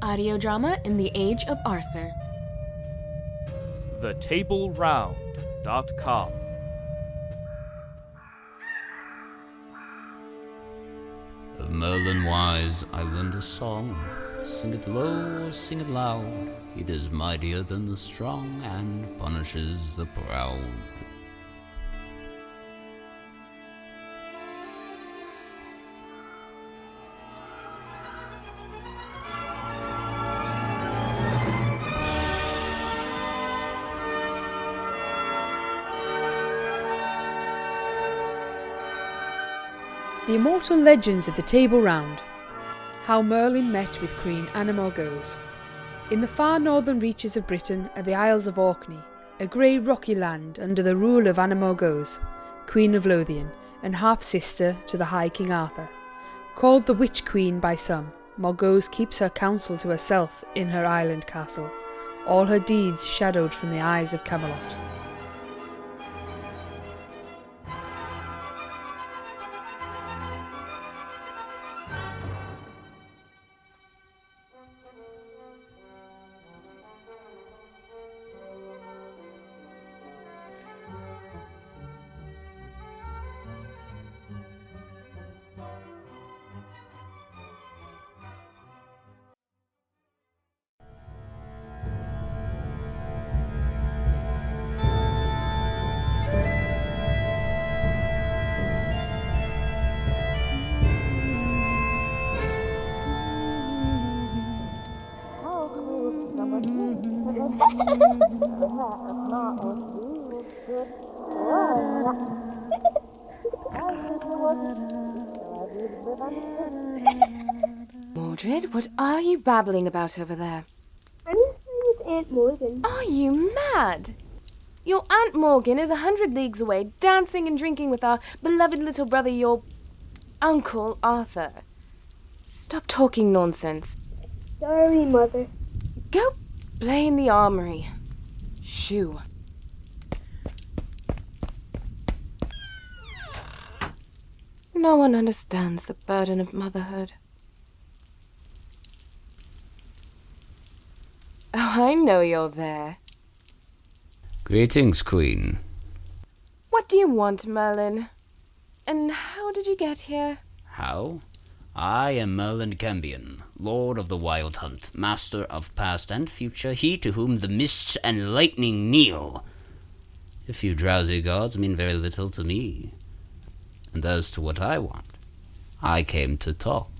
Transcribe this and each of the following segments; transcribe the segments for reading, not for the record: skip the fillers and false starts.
Audiodrama in the Age of Arthur. TheTableRound.com. Of Merlin wise I learned a song. Sing it low or sing it loud. It is mightier than the strong and punishes the proud. The Immortal Legends of the Table Round. How Merlin met with Queen Morgause. In the far northern reaches of Britain are the Isles of Orkney, a grey rocky land under the rule of Morgause, Queen of Lothian, and half-sister to the High King Arthur. Called the Witch Queen by some, Morgause keeps her counsel to herself in her island castle, all her deeds shadowed from the eyes of Camelot. Mordred, what are you babbling about over there? I'm just playing with Aunt Morgan. Are you mad? Your Aunt Morgan is 100 leagues away, dancing and drinking with our beloved little brother, your Uncle Arthur. Stop talking nonsense. Sorry, Mother. Go play in the armory. Shoo. No one understands the burden of motherhood. Oh, I know you're there. Greetings, Queen. What do you want, Merlin? And how did you get here? How? I am Merlin Cambion, Lord of the Wild Hunt, Master of past and future, he to whom the mists and lightning kneel. If you drowsy gods mean very little to me. And as to what I want, I came to talk.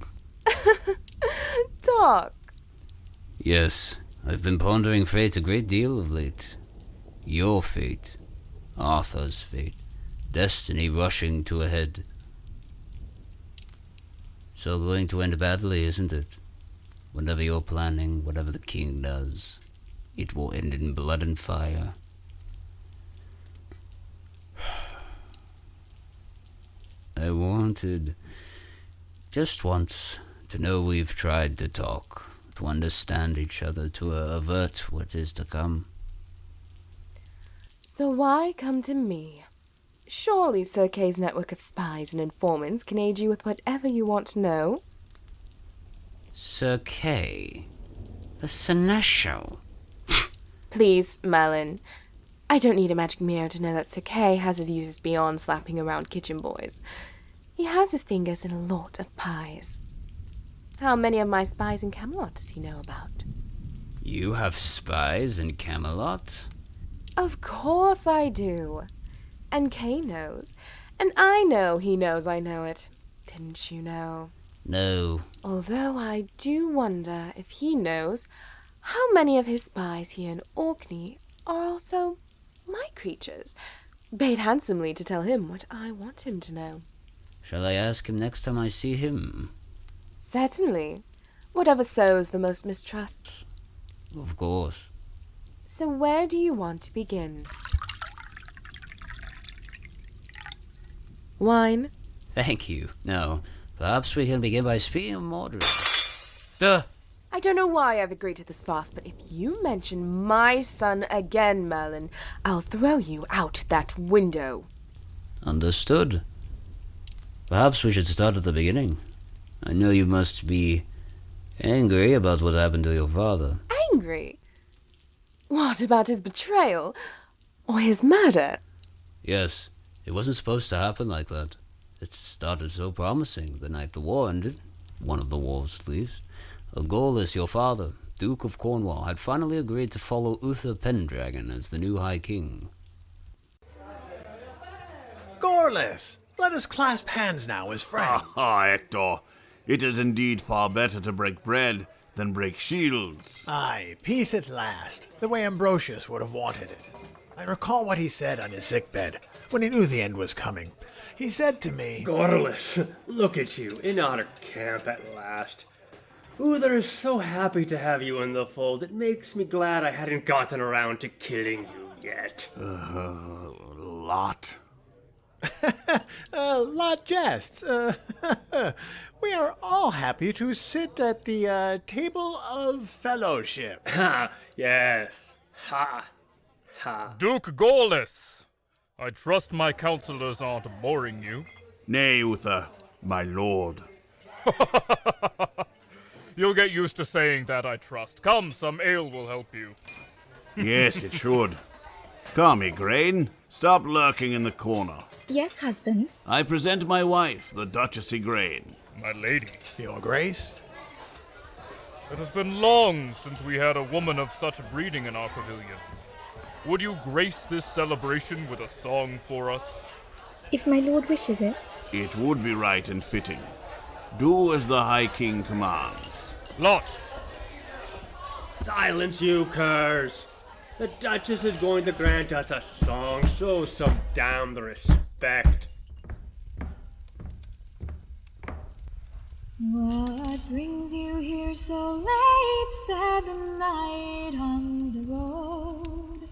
Talk. Yes, I've been pondering fate a great deal of late. Your fate, Arthur's fate, destiny rushing to a head. So going to end badly, isn't it? Whatever you're planning, whatever the king does, it will end in blood and fire. I wanted, just once, to know we've tried to talk, to understand each other, to avert what is to come. So why come to me? Surely Sir Kay's network of spies and informants can aid you with whatever you want to know. Sir Kay, the seneschal. Please, Merlin. I don't need a magic mirror to know that Sir Kay has his uses beyond slapping around kitchen boys. He has his fingers in a lot of pies. How many of my spies in Camelot does he know about? You have spies in Camelot? Of course I do. And Kay knows. And I know he knows I know it. Didn't you know? No. Although I do wonder if he knows how many of his spies here in Orkney are also my creatures, paid handsomely to tell him what I want him to know. Shall I ask him next time I see him? Certainly. Whatever sows the most mistrust. Of course. So where do you want to begin? Wine? Thank you. No, perhaps we can begin by speaking of Mordred. Duh! I don't know why I've agreed to this fast, but if you mention my son again, Merlin, I'll throw you out that window. Understood. Perhaps we should start at the beginning. I know you must be Angry about what happened to your father. Angry? What about his betrayal? Or his murder? Yes, it wasn't supposed to happen like that. It started so promising the night the war ended. One of the wars, at least. Morgause, your father, Duke of Cornwall, had finally agreed to follow Uther Pendragon as the new High King. Gorliss, let us clasp hands now as friends. Hector. It is indeed far better to break bread than break shields. Aye, peace at last, the way Ambrosius would have wanted it. I recall what he said on his sickbed when he knew the end was coming. He said to me, Gorliss, look at you, in honor camp at last. Uther is so happy to have you in the fold, it makes me glad I hadn't gotten around to killing you yet. Lot. Lot jests. We are all happy to sit at the table of fellowship. Ha, yes. Ha, ha. Duke Gorliss, I trust my counselors aren't boring you. Nay, Uther, my lord. You'll get used to saying that, I trust. Come, some ale will help you. Yes, it should. Come, Igraine. Stop lurking in the corner. Yes, husband. I present my wife, the Duchess Igraine. My lady, Your Grace? it has been long since we had a woman of such breeding in our pavilion. Would you grace this celebration with a song for us? If my lord wishes it. It would be right and fitting. Do as the High King commands. Lot, Silence, you curs. The Duchess is going to grant us a song. Show some damned respect. What brings you here so late, said the knight on the road?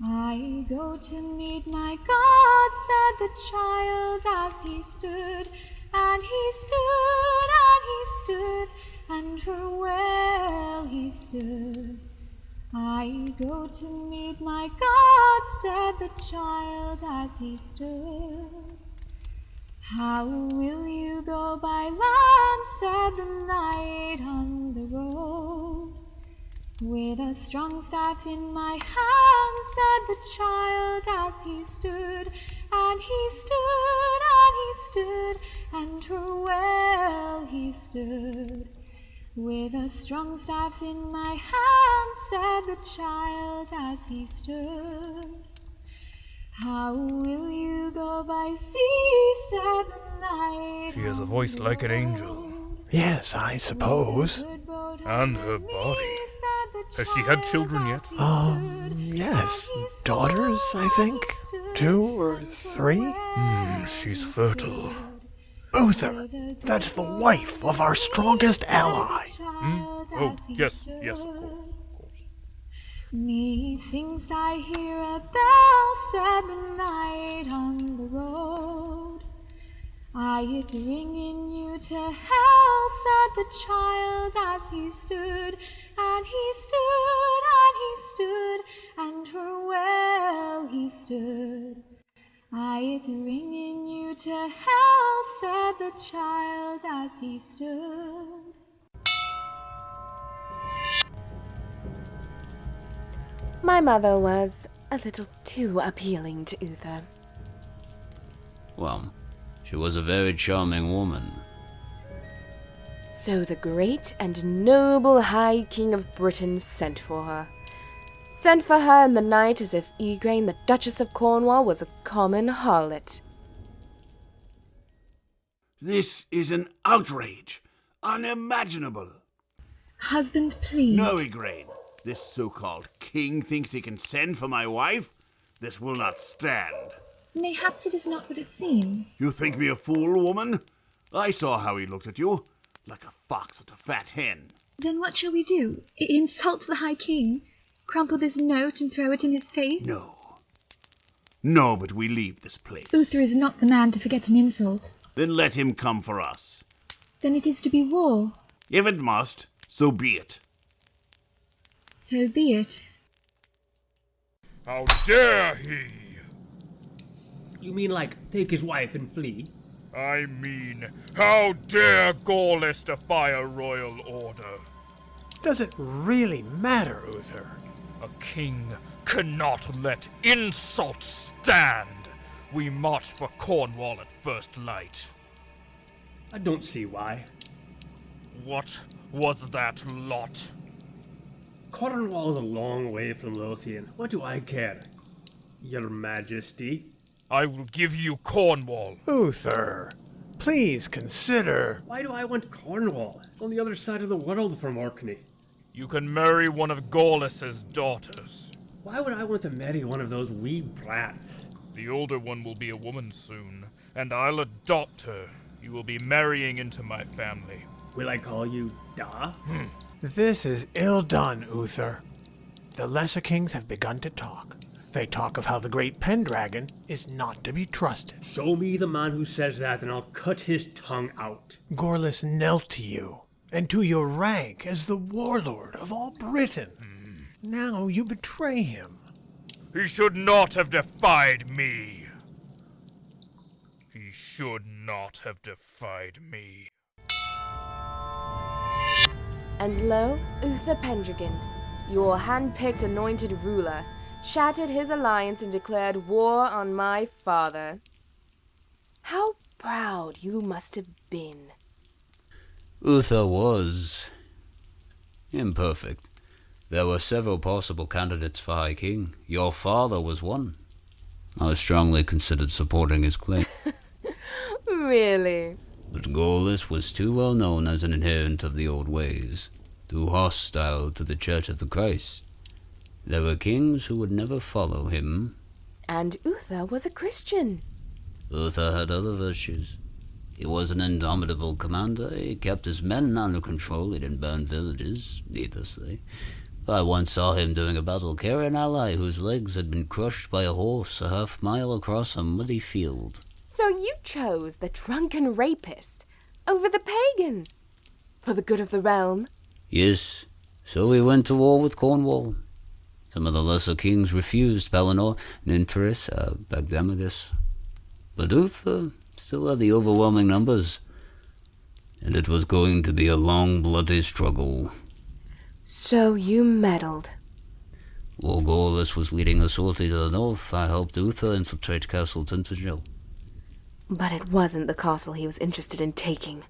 I go to meet my God, said the child as he stood, and he stood, and he stood, and for well he stood. I go to meet my God, said the child as he stood. How will you go by land, said the knight on the road? With a strong staff in my hand, said the child as he stood, and he stood, and he stood, and for well he stood. With a strong staff in my hand, said the child as he stood. How will you go by sea, said the knight. she has a voice like an angel. Yes, I suppose. And her body. Has she had children yet? Yes. Daughters, I think. 2 or 3? She's fertile. Uther, that's the wife of our strongest ally. Oh, yes, of course. Methinks I hear a bell, said the knight on the road. Aye, it's ringing you to hell, said the child as he stood, and he stood, and he stood, and for well he stood. Aye, it's ringing you to hell, said the child as he stood. My mother was a little too appealing to Uther. Well, she was a very charming woman. So the great and noble High King of Britain sent for her. Sent for her in the night as if Igraine, the Duchess of Cornwall, was a common harlot. This is an outrage. Unimaginable. Husband, please. No, Igraine. This so-called king thinks he can send for my wife? This will not stand. Mayhaps it is not what it seems. You think me a fool, woman? I saw how he looked at you, like a fox at a fat hen. Then what shall we do? Insult the High King? Crumple this note and throw it in his face? No. No, but we leave this place. Uther is not the man to forget an insult. Then let him come for us. Then it is to be war. If it must, so be it. So be it. How dare he! You mean like take his wife and flee? I mean, how dare Gorlis defy a royal order? Does it really matter, Uther? A king cannot let insults stand. We march for Cornwall at first light. I don't see why. What was that lot? Cornwall is a long way from Lothian. What do I care? Your Majesty. I will give you Cornwall. Uther, please consider... Why do I want Cornwall? It's on the other side of the world from Orkney. You can marry one of Gorlis's daughters. Why would I want to marry one of those wee brats? The older one will be a woman soon, and I'll adopt her. You will be marrying into my family. Will I call you Da? This is ill done, Uther. The lesser kings have begun to talk. They talk of how the great Pendragon is not to be trusted. Show me the man who says that and I'll cut his tongue out. Gorlis knelt to you, and to your rank as the warlord of all Britain. Now you betray him. He should not have defied me. He should not have defied me. And lo, Uther Pendragon, your hand-picked anointed ruler, shattered his alliance and declared war on my father. How proud you must have been. Uther was imperfect. There were several possible candidates for High King. Your father was one. I strongly considered supporting his claim. Really? But Gorlis was too well known as an adherent of the old ways, too hostile to the Church of the Christ. There were kings who would never follow him. And Uther was a Christian. Uther had other virtues. He was an indomitable commander. He kept his men under control. He didn't burn villages, needlessly. I once saw him during a battle carry an ally whose legs had been crushed by a horse a half-mile across a muddy field. So you chose the drunken rapist over the pagan for the good of the realm? Yes, so we went to war with Cornwall. Some of the lesser kings refused, Pellinor, Ninterus, Bagdemagus. But Uther still had the overwhelming numbers, and it was going to be a long, bloody struggle. So you meddled. While Gorlis was leading a sortie to the north, I helped Uther infiltrate Castle Tintagel. But it wasn't the castle he was interested in taking.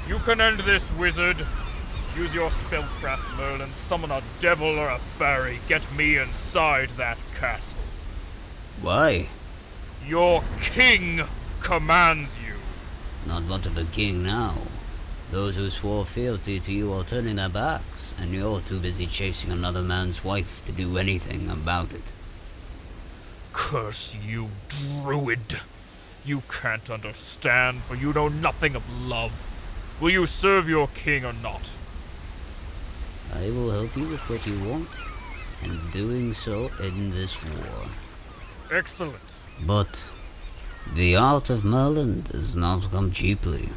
You can end this, wizard. Use your spellcraft, Merlin. Summon a devil or a fairy. Get me inside that castle. Why? Your king commands you. Not much of a king now. Those who swore fealty to you are turning their backs, and you're too busy chasing another man's wife to do anything about it. Curse you, druid. You can't understand, for you know nothing of love. Will you serve your king or not? I will help you with what you want, and doing so end this war. Excellent. But the art of Merlin does not come cheaply.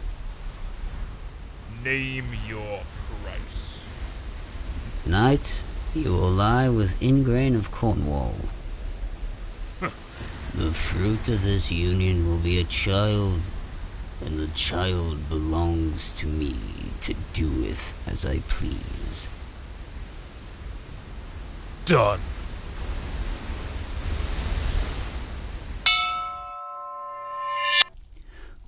Name your price. Tonight, you will lie with Ingrain of Cornwall. The fruit of this union will be a child, and the child belongs to me to do with as I please. Done.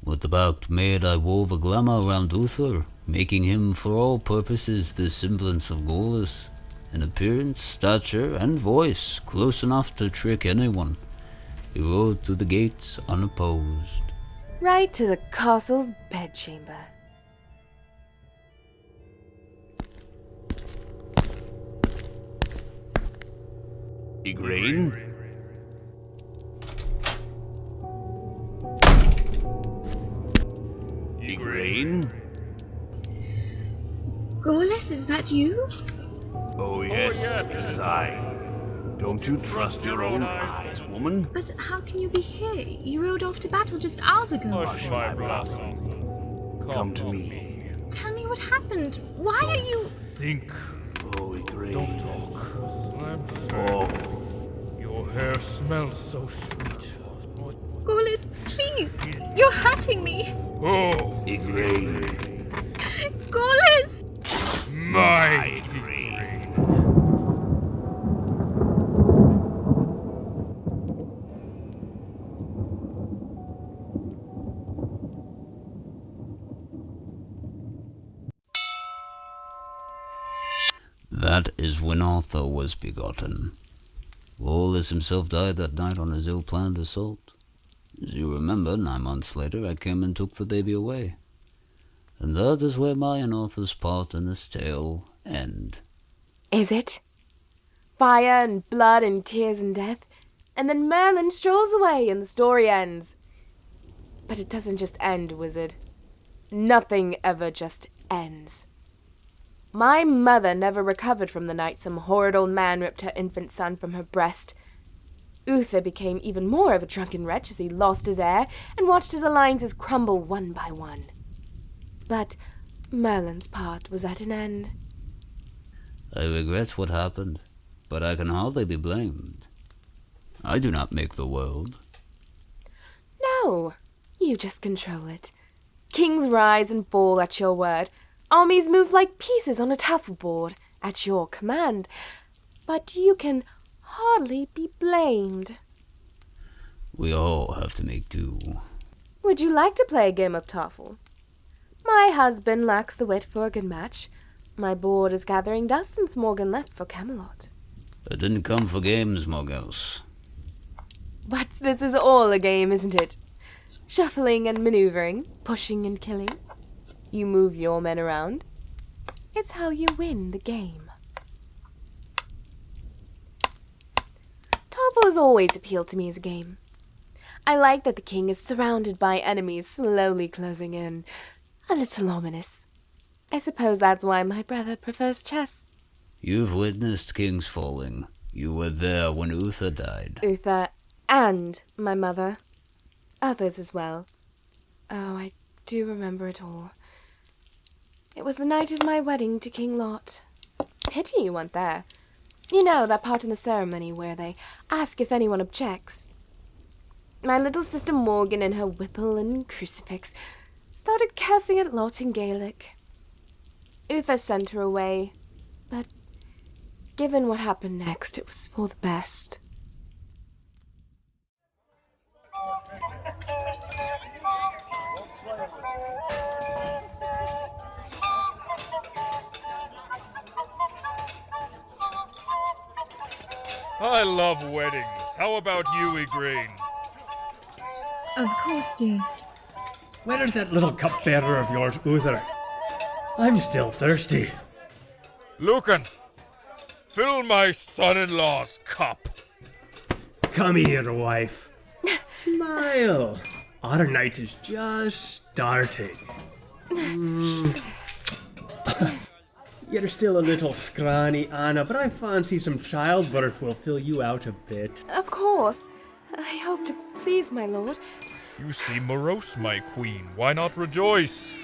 What about maid I wove a glamour around Uther, making him for all purposes the semblance of Gorlis, in appearance, stature, and voice, close enough to trick anyone. He rode through the gates unopposed. Right to the castle's bedchamber. Igraine? Igraine? Gorlis, is that you? Oh yes, it is I. Don't you trust your own eyes, woman? But how can you be here? You rode off to battle just hours ago. Hush my blast. Come to me. Tell me what happened. Why are you... Think Oh, Igraine. Don't talk. Oh. Your hair smells so sweet. Gaulis, please! You're hurting me! Oh, Igraine. Gaulis! my Igraine. That is when Arthur was begotten. Wallace himself died that night on his ill-planned assault. As you remember, 9 months later I came and took the baby away. And that is where my and Arthur's part in this tale end. Is it? Fire and blood and tears and death, and then Merlin strolls away and the story ends. But it doesn't just end, wizard. Nothing ever just ends. My mother never recovered from the night some horrid old man ripped her infant son from her breast. Uther became even more of a drunken wretch as he lost his heir and watched his alliances crumble one by one. But Merlin's part was at an end. I regret what happened, but I can hardly be blamed. I do not make the world. No, you just control it. Kings rise and fall at your word. Armies move like pieces on a taffleboard at your command. But you can hardly be blamed. We all have to make do. Would you like to play a game of taffel? My husband lacks the wit for a good match. My board is gathering dust since Morgan left for Camelot. I didn't come for games, Morgause. But this is all a game, isn't it? Shuffling and maneuvering, pushing and killing. You move your men around. It's how you win the game. Taffel has always appealed to me as a game. I like that the king is surrounded by enemies slowly closing in. A little ominous. I suppose that's why my brother prefers chess. You've witnessed kings falling. You were there when Uther died. Uther and my mother. Others as well. Oh, I do remember it all. It was the night of my wedding to King Lot. Pity you weren't there. You know, that part in the ceremony where they ask if anyone objects. My little sister Morgan in her whipple and crucifix started cursing at Lot in Gaelic. Uther sent her away, but given what happened next, it was for the best. I love weddings. How about you, Igraine? Of course, dear. Where's that little cupbearer of yours, Uther? I'm still thirsty. Lucan, fill my son-in-law's cup. Come here, wife. Smile. Our night is just starting. You're still a little scrawny, Anna, but I fancy some childbirth will fill you out a bit. Of course. I hope to please my lord. You seem morose, my queen. Why not rejoice?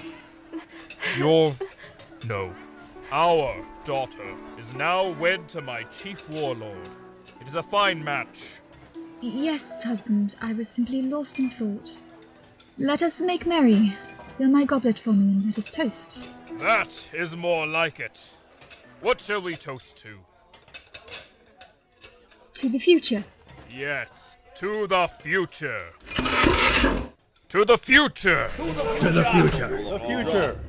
Our daughter is now wed to my chief warlord. It is a fine match. Yes, husband, I was simply lost in thought. Let us make merry. Fill my goblet for me and let us toast. That is more like it. What shall we toast to? To the future. Yes, to the future. To the future. To the future. The future.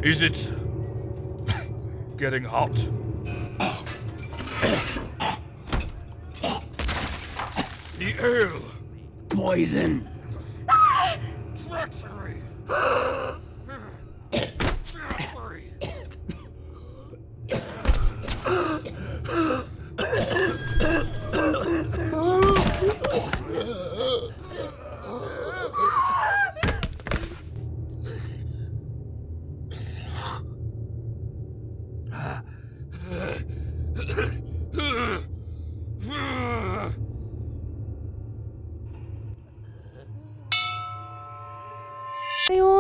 Is it getting hot? The ale. Poison. Treachery. Treachery.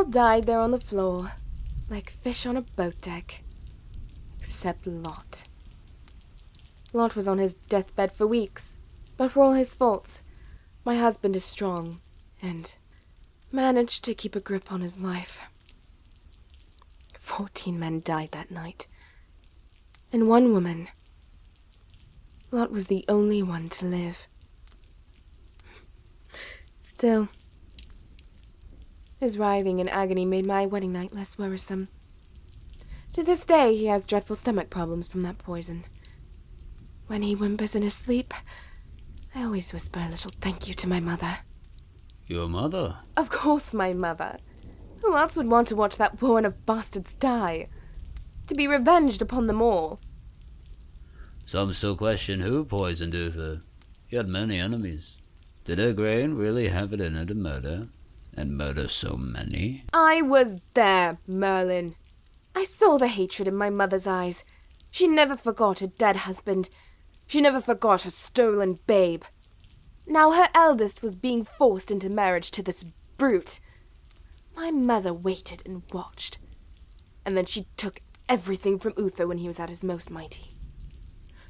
all died there on the floor, like fish on a boat deck. Except Lot. Lot was on his deathbed for weeks, but for all his faults, my husband is strong, and managed to keep a grip on his life. 14 men died that night, and 1 woman. Lot was the only one to live. Still, his writhing in agony made my wedding night less worrisome. To this day, he has dreadful stomach problems from that poison. When he whimpers in his sleep, I always whisper a little thank you to my mother. Your mother? Of course, my mother. Who else would want to watch that warren of bastards die? To be revenged upon them all. Some still question who poisoned Uther. He had many enemies. Did Igraine really have it in her to murder? And murder so many? I was there, Merlin. I saw the hatred in my mother's eyes. She never forgot her dead husband. She never forgot her stolen babe. Now her eldest was being forced into marriage to this brute. My mother waited and watched. And then she took everything from Uther when he was at his most mighty.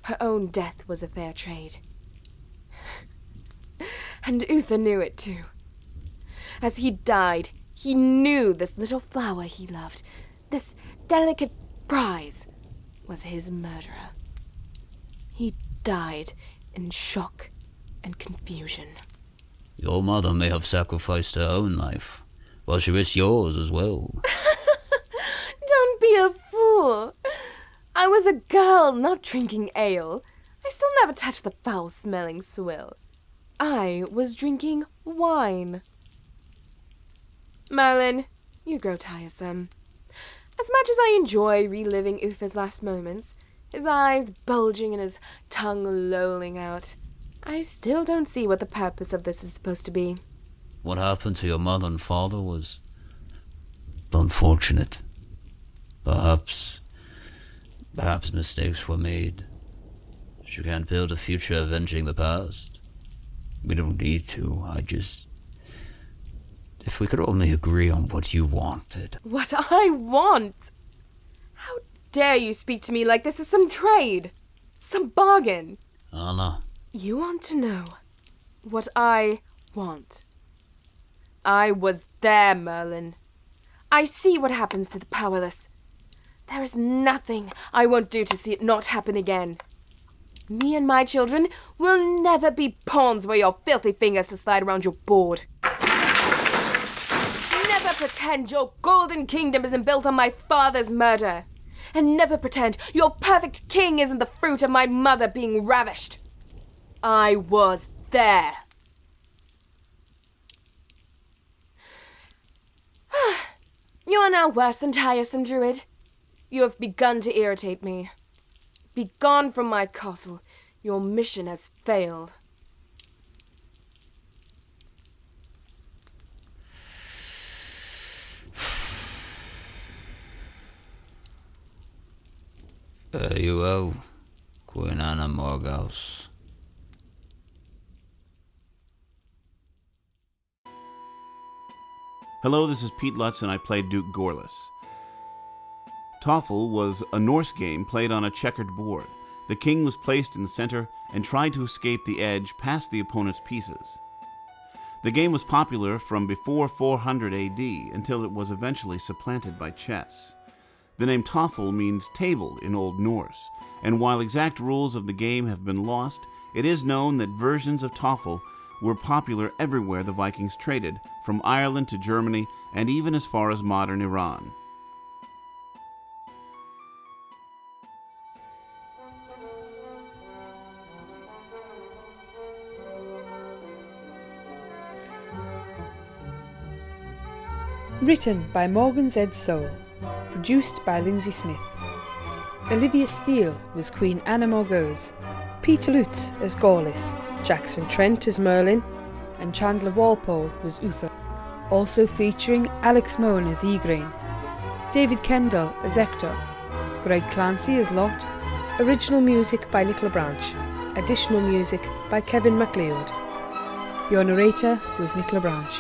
Her own death was a fair trade. And Uther knew it too. As he died, he knew this little flower he loved, this delicate prize, was his murderer. He died in shock and confusion. Your mother may have sacrificed her own life, while she risked yours as well. Don't be a fool. I was a girl, not drinking ale. I still never touched the foul-smelling swill. I was drinking wine. Merlin, you grow tiresome. As much as I enjoy reliving Uther's last moments, his eyes bulging and his tongue lolling out, I still don't see what the purpose of this is supposed to be. What happened to your mother and father was unfortunate. Perhaps mistakes were made. But you can't build a future avenging the past. We don't need to. If we could only agree on what you wanted. What I want? How dare you speak to me like this is some trade? Some bargain? Anna. You want to know what I want? I was there, Merlin. I see what happens to the powerless. There is nothing I won't do to see it not happen again. Me and my children will never be pawns for your filthy fingers to slide around your board. Never pretend your golden kingdom isn't built on my father's murder. And never pretend your perfect king isn't the fruit of my mother being ravished. I was there. You are now worse than tiresome, Druid. You have begun to irritate me. Be gone from my castle. Your mission has failed. Fare you well, Queen Anna Morgause. Hello, this is Pete Lutz, and I played Duke Gorlas. Toffel was a Norse game played on a checkered board. The king was placed in the center and tried to escape the edge past the opponent's pieces. The game was popular from before 400 AD until it was eventually supplanted by chess. The name Toffel means table in Old Norse, and while exact rules of the game have been lost, it is known that versions of Toffel were popular everywhere the Vikings traded, from Ireland to Germany and even as far as modern Iran. Written by Morgan Z. Soule. Produced by Lindsay Smith. Olivia Steele was Queen Anna Morgause. Peter Lutz as Gorlas. Jackson Trent as Merlin. And Chandler Walpole was Uther. Also featuring Alex Moen as Igraine. David Kendall as Hector. Greg Clancy as Lot. Original music by Nicola Branch. Additional music by Kevin MacLeod. Your narrator was Nicola Branch.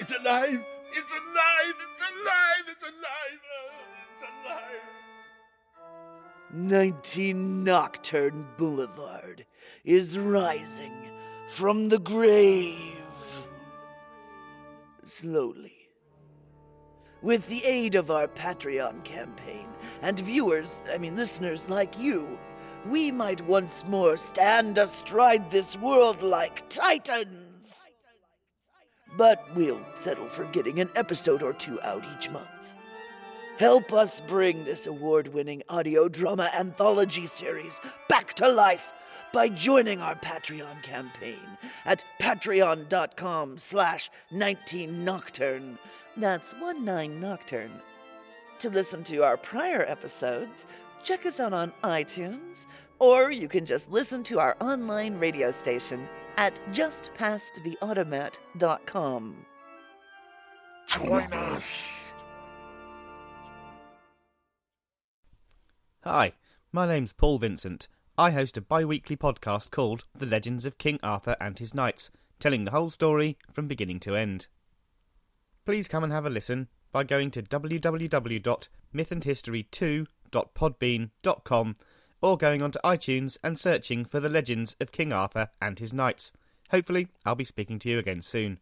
It's alive! It's alive! It's alive! It's alive! It's alive! 19 Nocturne Boulevard is rising from the grave. Slowly. With the aid of our Patreon campaign and listeners like you, we might once more stand astride this world like titans. But we'll settle for getting an episode or two out each month. Help us bring this award-winning audio drama anthology series back to life by joining our Patreon campaign at patreon.com/19nocturne. That's 19 Nocturne. To listen to our prior episodes, check us out on iTunes, or you can just listen to our online radio station at justpasttheautomat.com. Join us! Hi, my name's Paul Vincent. I host a bi-weekly podcast called The Legends of King Arthur and His Knights, telling the whole story from beginning to end. Please come and have a listen by going to www.mythandhistory2.podbean.com or going onto iTunes and searching for The Legends of King Arthur and His Knights. Hopefully, I'll be speaking to you again soon.